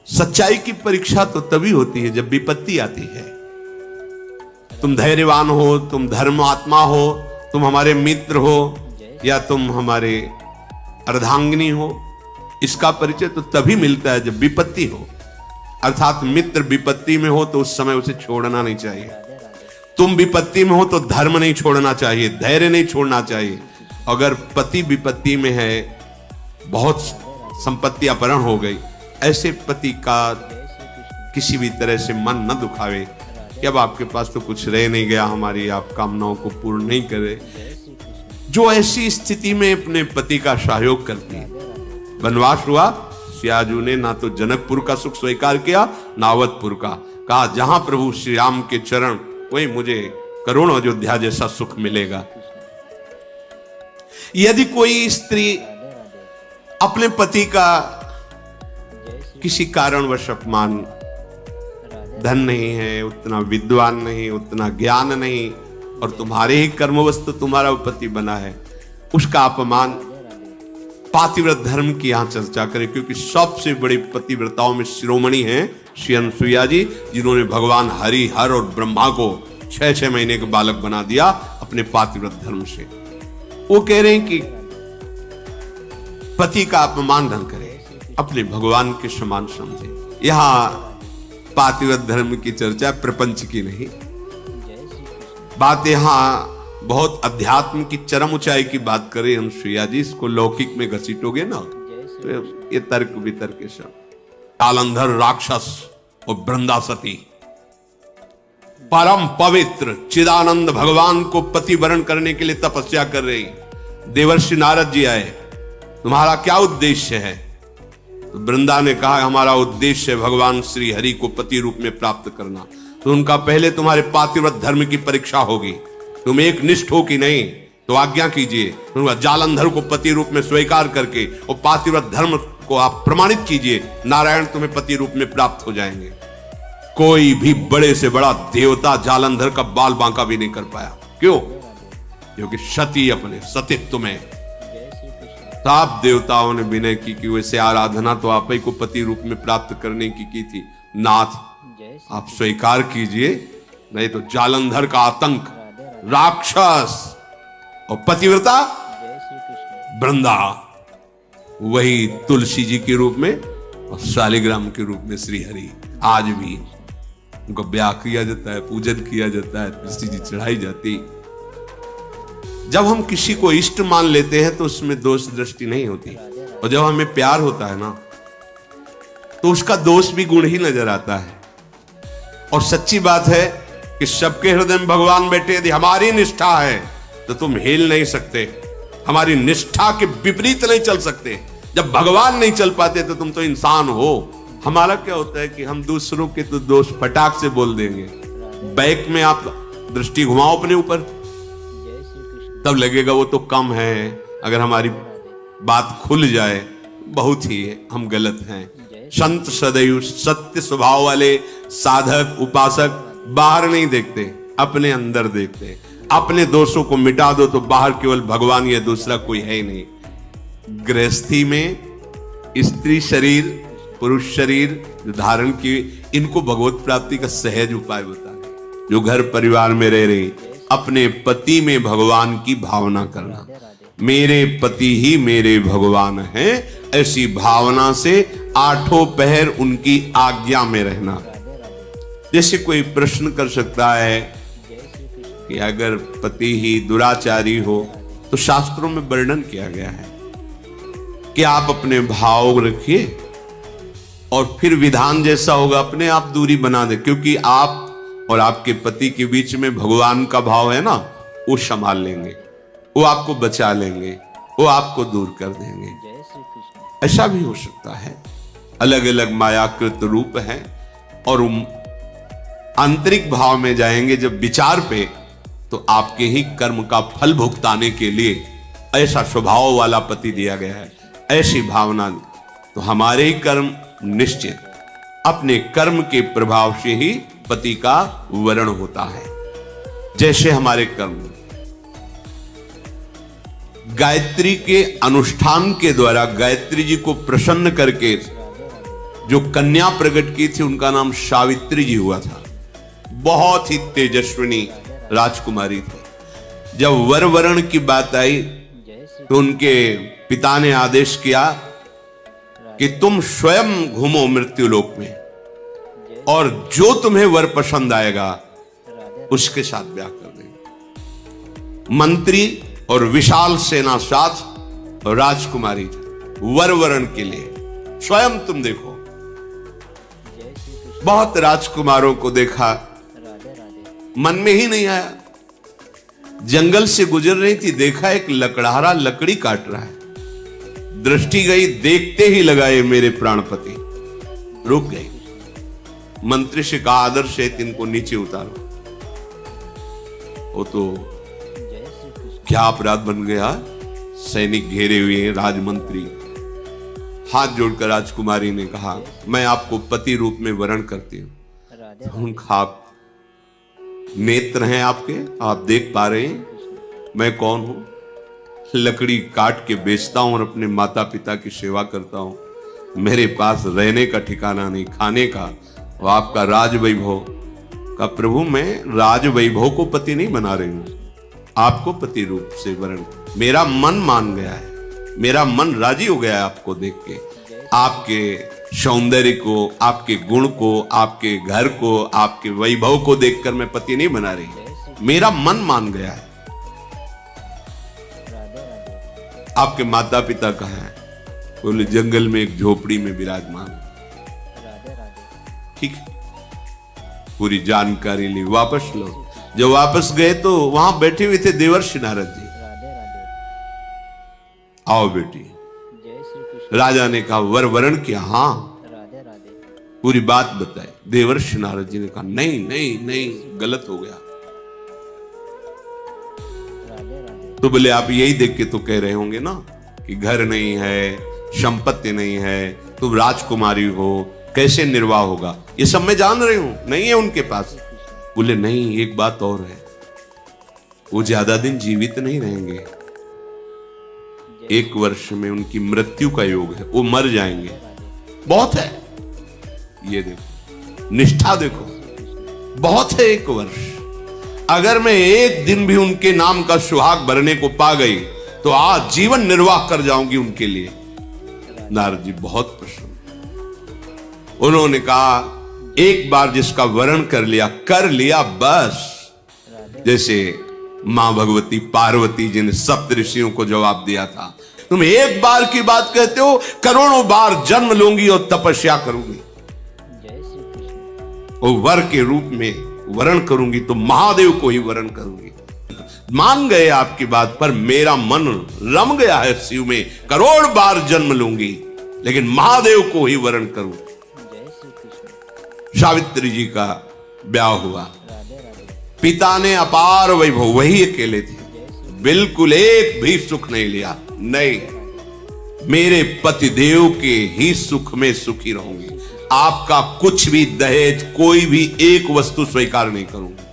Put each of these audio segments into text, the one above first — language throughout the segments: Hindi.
सच्चाई की परीक्षा तो तभी होती है जब विपत्ति आती है। तुम धैर्यवान हो, तुम धर्मात्मा हो, तुम हमारे मित्र हो या तुम हमारे अर्धांगिनी हो, इसका परिचय तो तभी मिलता है जब विपत्ति हो। अर्थात मित्र विपत्ति में हो तो उस समय उसे छोड़ना नहीं चाहिए। तुम विपत्ति में हो तो धर्म नहीं छोड़ना चाहिए, धैर्य नहीं छोड़ना चाहिए। अगर पति विपत्ति में है, बहुत संपत्ति अपहरण हो गई, ऐसे पति का किसी भी तरह से मन न दुखावे कि अब आपके पास तो कुछ रह नहीं गया, हमारी आप कामनाओं को पूर्ण नहीं करे। जो ऐसी स्थिति में अपने पति का सहयोग करती है। वनवास हुआ, सियाजू ने ना तो जनकपुर का सुख स्वीकार किया ना अवधपुर का। कहा जहां प्रभु श्री राम के चरण, वही मुझे करोड़ों अयोध्या जैसा सुख मिलेगा। यदि कोई स्त्री अपने पति का किसी कारणवश अपमान, धन नहीं है, उतना विद्वान नहीं, उतना ज्ञान नहीं, और तुम्हारे ही कर्मवश तो तुम्हारा पति बना है, उसका अपमान, पातिव्रत धर्म की यहां चर्चा करें। क्योंकि सबसे बड़ी पतिव्रताओं में शिरोमणि हैं श्री अनुसुईया जी, जिन्होंने भगवान हरि, हर और ब्रह्मा को 6-6 महीने के बालक बना दिया अपने पातिव्रत धर्म से। वो कह रहे हैं कि पति का अपमान न करे, अपने भगवान के समान समझे। यहां पातिव्रत धर्म की चर्चा प्रपंच की नहीं, बात यहां बहुत अध्यात्म की चरम ऊंचाई की बात करें अनुसुईया जी, इसको लौकिक में घसीटोगे ना तो ये तर्क वितर्क के सब। जालंधर राक्षस और वृंदासती परम पवित्र चिदानंद भगवान को पति वरण करने के लिए तपस्या कर रही। देवर्षि नारद जी आए, तुम्हारा क्या उद्देश्य है? तो वृंदा ने कहा हमारा उद्देश्य है भगवान श्री हरि को पति रूप में प्राप्त करना। तो उनका पहले तुम्हारे पातिव्रत धर्म की परीक्षा होगी, तुम एक निष्ठ हो कि नहीं, तो आज्ञा कीजिए। उनका जालंधर को पति रूप में स्वीकार करके और पातिव्रत धर्म को आप प्रमाणित कीजिए, नारायण तुम्हें पति रूप में प्राप्त हो जाएंगे। कोई भी बड़े से बड़ा देवता जालंधर का बाल बांका भी नहीं कर पाया। क्यों? क्योंकि सती अपने सतित्व में। सब देवताओं ने विनय की वैसे आराधना तो आप ही को पति रूप में प्राप्त करने की थी, नाथ आप स्वीकार कीजिए, नहीं तो जालंधर का आतंक, राक्षस और पतिव्रता वृंदा, वही तुलसी जी के रूप में और शालिग्राम के रूप में श्री हरि। आज भी उनका ब्याह किया जाता है, पूजन किया जाता है, तुलसी जी चढ़ाई जाती। जब हम किसी को इष्ट मान लेते हैं तो उसमें दोष दृष्टि नहीं होती, और जब हमें प्यार होता है ना तो उसका दोष भी गुण ही नजर आता है। और सच्ची बात है कि सबके हृदय में भगवान बैठे। यदि हमारी निष्ठा है तो तुम हिल नहीं सकते, हमारी निष्ठा के विपरीत नहीं चल सकते। जब भगवान नहीं चल पाते तो तुम तो इंसान हो। हमारा क्या होता है कि हम दूसरों के तो दोष फटाक से बोल देंगे। बैक में आप दृष्टि घुमाओ अपने ऊपर, तब लगेगा वो तो कम है। अगर हमारी बात खुल जाए बहुत ही हम गलत हैं। संत सदैव सत्य स्वभाव वाले साधक उपासक बाहर नहीं देखते, अपने अंदर देखते। अपने दोषों को मिटा दो तो बाहर केवल भगवान या दूसरा कोई है ही नहीं। गृहस्थी में स्त्री शरीर पुरुष शरीर धारण की, इनको भगवत प्राप्ति का सहज उपाय बता रहे। जो घर परिवार में रह रही, अपने पति में भगवान की भावना करना, मेरे पति ही मेरे भगवान हैं, ऐसी भावना से आठों पहर उनकी आज्ञा में रहना। जैसे कोई प्रश्न कर सकता है कि अगर पति ही दुराचारी हो तो शास्त्रों में वर्णन किया गया है कि आप अपने भाव रखिए और फिर विधान जैसा होगा अपने आप दूरी बना दे। क्योंकि आप और आपके पति के बीच में भगवान का भाव है ना, वो संभाल लेंगे, वो आपको बचा लेंगे, वो आपको दूर कर देंगे। ऐसा भी हो सकता है। अलग अलग मायाकृत रूप हैं और आंतरिक भाव में जाएंगे जब विचार पे, तो आपके ही कर्म का फल भुगताने के लिए ऐसा स्वभाव वाला पति दिया गया है, ऐसी भावना। तो हमारे ही कर्म निश्चित, अपने कर्म के प्रभाव से ही पति का वरण होता है। जैसे हमारे कर्म गायत्री के अनुष्ठान के द्वारा गायत्री जी को प्रसन्न करके जो कन्या प्रकट की थी उनका नाम सावित्री जी हुआ था। बहुत ही तेजस्विनी राजकुमारी थी। जब वर वरण की बात आई तो उनके पिता ने आदेश किया कि तुम स्वयं घूमो मृत्युलोक में और जो तुम्हें वर पसंद आएगा उसके साथ ब्याह कर देंगे। मंत्री और विशाल सेना साथ और राजकुमारी वर वरण के लिए स्वयं तुम देखो। बहुत राजकुमारों को देखा, मन में ही नहीं आया। जंगल से गुजर रही थी, देखा एक लकड़हारा लकड़ी काट रहा है। दृष्टि गई, देखते ही लगाए मेरे प्राणपति, रुक गई। मंत्री से कहा आदर से इनको नीचे उतारो। वो तो क्या अपराध बन गया। सैनिक घेरे हुए हैं, राजमंत्री। हाथ जोड़कर राजकुमारी ने कहा मैं आपको पति रूप में वरण करती हूं। उनका आप नेत्र हैं आपके, आप देख पा रहे हैं मैं कौन हूं। लकड़ी काट के बेचता हूं और अपने माता पिता की सेवा करता हूं। मेरे पास रहने का ठिकाना नहीं, खाने का। वो आपका राज वैभव का प्रभु, मैं राज वैभव को पति नहीं बना रही हूं, आपको पति रूप से वरण। मेरा मन मान गया है, मेरा मन राजी हो गया है आपको देख के, आपके सौंदर्य को, आपके गुण को, आपके घर को, आपके वैभव को देखकर मैं पति नहीं बना रही, मेरा मन मान गया है। आपके माता पिता कहाँ हैं? बोले जंगल में एक झोपड़ी में विराजमान। ठीक है, पूरी जानकारी ली, वापस लो। जब वापस गए तो वहां बैठे हुए थे देवर्षि नारद जी। आओ बेटी। राजा ने कहा वर वरण किया? हाँ। पूरी बात बताई। देवर्षि नारद जी ने कहा नहीं नहीं नहीं, गलत हो गया। तो बोले आप यही देख के तो कह रहे होंगे ना कि घर नहीं है, संपत्ति नहीं है, तुम राजकुमारी हो, कैसे निर्वाह होगा। ये सब मैं जान रही हूं, नहीं है उनके पास। बोले नहीं, एक बात और है, वो ज्यादा दिन जीवित नहीं रहेंगे। 1 वर्ष में उनकी मृत्यु का योग है, वो मर जाएंगे। बहुत है, ये देखो निष्ठा देखो, बहुत है 1 वर्ष। अगर मैं एक दिन भी उनके नाम का सुहाग भरने को पा गई तो आज जीवन निर्वाह कर जाऊंगी उनके लिए। नारद जी बहुत प्रसन्न। उन्होंने कहा एक बार जिसका वरण कर लिया बस। जैसे मां भगवती पार्वती जी ने सप्तऋषियों को जवाब दिया था, तुम एक बार की बात कहते हो, करोड़ों बार जन्म लूंगी और तपस्या करूंगी, और वर के रूप में वरण करूंगी तो महादेव को ही वरण करूंगी। मान गए आपकी बात पर, मेरा मन रम गया है शिव में, करोड़ बार जन्म लूंगी लेकिन महादेव को ही वरण करूं। सावित्री जी का ब्याह हुआ। पिता ने अपार वैभव, वही अकेले थे, बिल्कुल एक भी सुख नहीं लिया। नहीं, मेरे पतिदेव के ही सुख में सुखी रहूंगी, आपका कुछ भी दहेज, कोई भी एक वस्तु स्वीकार नहीं करूंगी।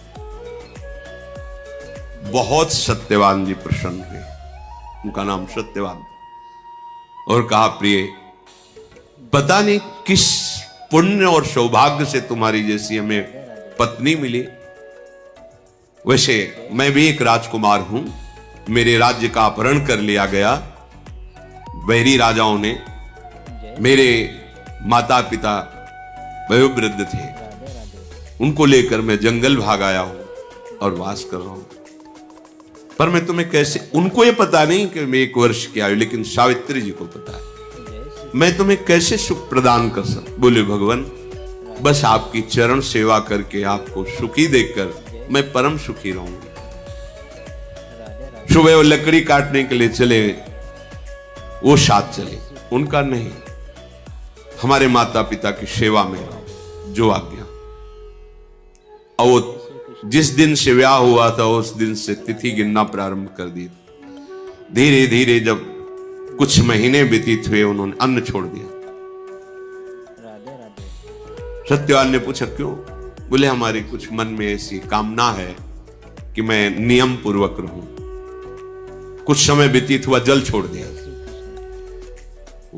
बहुत सत्यवान जी प्रसन्न हुए, उनका नाम सत्यवान। और कहा प्रिय, पता नहीं किस पुण्य और सौभाग्य से तुम्हारी जैसी हमें पत्नी मिली। वैसे मैं भी एक राजकुमार हूं, मेरे राज्य का अपहरण कर लिया गया वैरी राजाओं ने। मेरे माता पिता वयोवृद्ध थे, उनको लेकर मैं जंगल भाग आया हूं और वास कर रहा हूं। पर मैं तुम्हें कैसे, उनको ये पता नहीं कि मैं 1 वर्ष की आयु, लेकिन सावित्री जी को पता है, मैं तुम्हें कैसे सुख प्रदान कर सकता। बोले भगवान, बस आपकी चरण सेवा करके, आपको सुखी देखकर मैं परम सुखी रहूंगी। सुबह वो लकड़ी काटने के लिए चले, वो साथ चले, उनका नहीं, हमारे माता पिता की सेवा में रहो, जो आज्ञा। और वो जिस दिन से ब्याह हुआ था उस दिन से तिथि गिनना प्रारंभ कर दी। धीरे धीरे जब कुछ महीने व्यतीत हुए, उन्होंने अन्न छोड़ दिया। सत्यवान ने पूछा क्यों? बोले हमारी कुछ मन में ऐसी कामना है कि मैं नियम पूर्वक रहूं। कुछ समय व्यतीत हुआ, जल छोड़ दिया,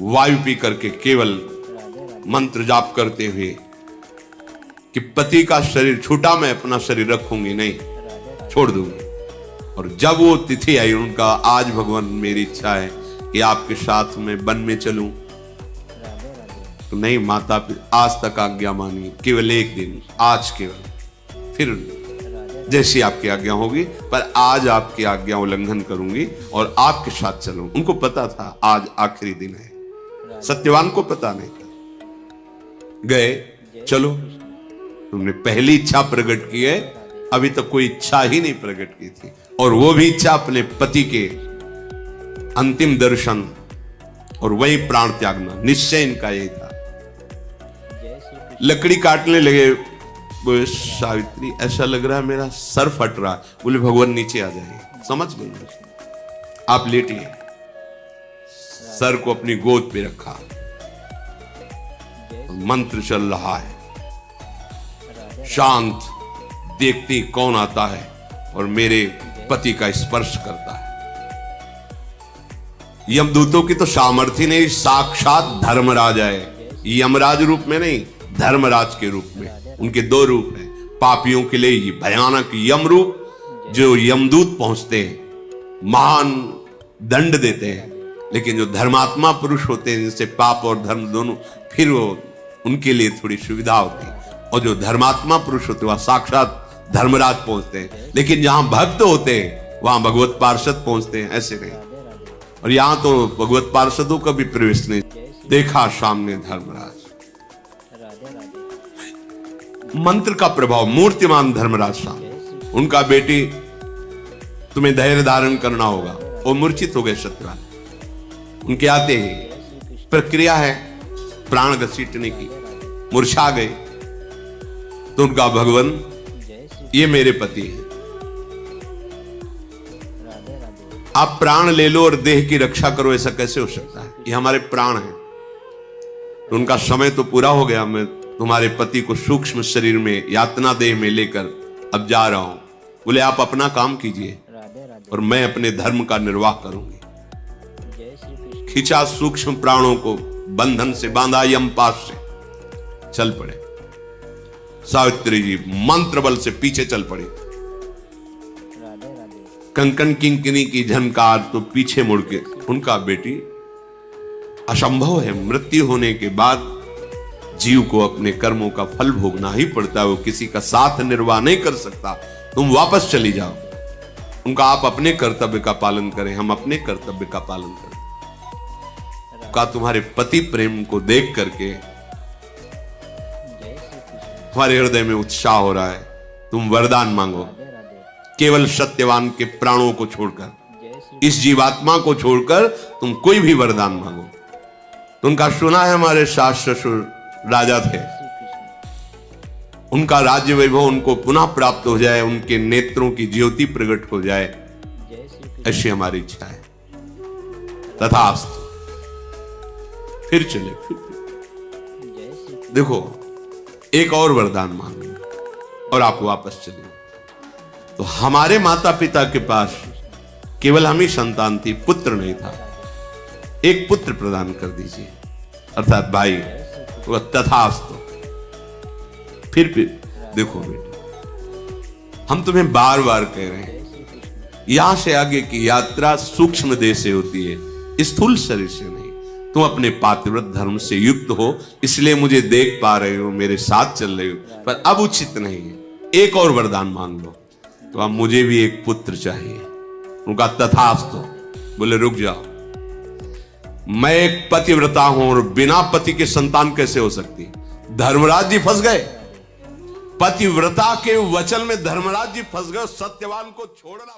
वायु पी करके केवल मंत्र जाप करते हुए कि पति का शरीर छूटा, मैं अपना शरीर रखूंगी नहीं, छोड़ दूंगी। और जब वो तिथि आई उनका, आज भगवान मेरी इच्छा है कि आपके साथ में वन में चलूं, तो नहीं माता आज तक आज्ञा मानी, केवल एक दिन, आज केवल, फिर जैसी आपकी आज्ञा होगी, पर आज आपकी आज्ञा उल्लंघन करूंगी और आपके साथ चलूं। उनको पता था आज आखिरी दिन है, सत्यवान को पता नहीं था। गए, चलो, तुमने पहली इच्छा प्रकट की है, अभी तक कोई इच्छा ही नहीं प्रकट की थी, और वो भी इच्छा अपने पति के अंतिम दर्शन और वही प्राण त्यागना, निश्चय इनका यही था। लकड़ी काटने लगे, बोले सावित्री ऐसा लग रहा है मेरा सर फट रहा है। बोले भगवान नीचे आ जाइए, समझ गए, आप लेटिए। सर को अपनी गोद पे रखा, मंत्र चल रहा है, शांत, देखती कौन आता है और मेरे पति का स्पर्श करता है। यमदूतों की तो सामर्थ्य नहीं, साक्षात धर्मराज है, यमराज रूप में नहीं, धर्मराज के रूप में। उनके दो रूप हैं, पापियों के लिए ये भयानक यम रूप, जो यमदूत पहुंचते हैं, महान दंड देते हैं, लेकिन जो धर्मात्मा पुरुष होते हैं, जिनसे पाप और धर्म दोनों, फिर वो उनके लिए थोड़ी सुविधा होती है। और जो धर्मात्मा पुरुष होते हैं वहां साक्षात धर्मराज पहुंचते हैं, लेकिन जहां भक्त होते हैं वहां भगवत पार्षद पहुंचते हैं, ऐसे नहीं। और यहां तो भगवत पार्षदों का भी प्रवेश नहीं। देखा सामने धर्मराज, मंत्र का प्रभाव, मूर्तिमान धर्मराज सामने। उनका बेटी तुम्हें धैर्य धारण करना होगा, वो मूर्छित हो गए सत्यवान। उनके आते ही प्रक्रिया है प्राण घसीटने की, मूर्छा गए। तो उनका भगवान ये मेरे पति है, आप प्राण ले लो और देह की रक्षा करो, ऐसा कैसे हो सकता है? ये हमारे प्राण हैं। तो उनका समय तो पूरा हो गया, मैं तुम्हारे पति को सूक्ष्म शरीर में यातना देह में लेकर अब जा रहा हूं। बोले आप अपना काम कीजिए और मैं अपने धर्म का निर्वाह करूंगी। खींचा सूक्ष्म प्राणों को, बंधन से बांधा, यमपाश से चल पड़े। सावित्री जी मंत्र बल से पीछे चल पड़ी। कंकन किंकिनी की झनकार तो पीछे मुड़ के, उनका बेटी, असंभव है, मृत्यु होने के बाद जीव को अपने कर्मों का फल भोगना ही पड़ता है, वो किसी का साथ निर्वाह नहीं कर सकता, तुम वापस चली जाओ। उनका आप अपने कर्तव्य का पालन करें, हम अपने कर्तव्य का पालन करें। का तुम्हारे पति प्रेम को देख करके तुम्हारे हृदय में उत्साह हो रहा है, तुम वरदान मांगो, केवल सत्यवान के प्राणों को छोड़कर, इस जीवात्मा को छोड़कर तुम कोई भी वरदान मांगो। उनका सुना है हमारे सास ससुर राजा थे, उनका राज्य वैभव उनको पुनः प्राप्त हो जाए, उनके नेत्रों की ज्योति प्रकट हो जाए, ऐसी हमारी इच्छा है। तथास्तु। फिर चले, देखो एक और वरदान मांगे और आप वापस चले। तो हमारे माता पिता के पास केवल हम ही संतान थी, पुत्र नहीं था। एक पुत्र प्रदान कर दीजिए, अर्थात भाई। तो तथास्तु। फिर देखो बेटे, हम तुम्हें बार बार कह रहे हैं, यहां से आगे की यात्रा सूक्ष्म देह से होती है, स्थूल शरीर से नहीं। तुम अपने पातिव्रत धर्म से युक्त हो, इसलिए मुझे देख पा रहे हो, मेरे साथ चल रहे हो, पर अब उचित नहीं है। एक और वरदान मांग लो। तो अब मुझे भी एक पुत्र चाहिए। उनका तथास्तु। बोले रुक जाओ, मैं एक पतिव्रता हूं और बिना पति के संतान कैसे हो सकती? धर्मराज जी फंस गए, पतिव्रता के वचन में धर्मराज जी फंस गए, सत्यवान को छोड़ना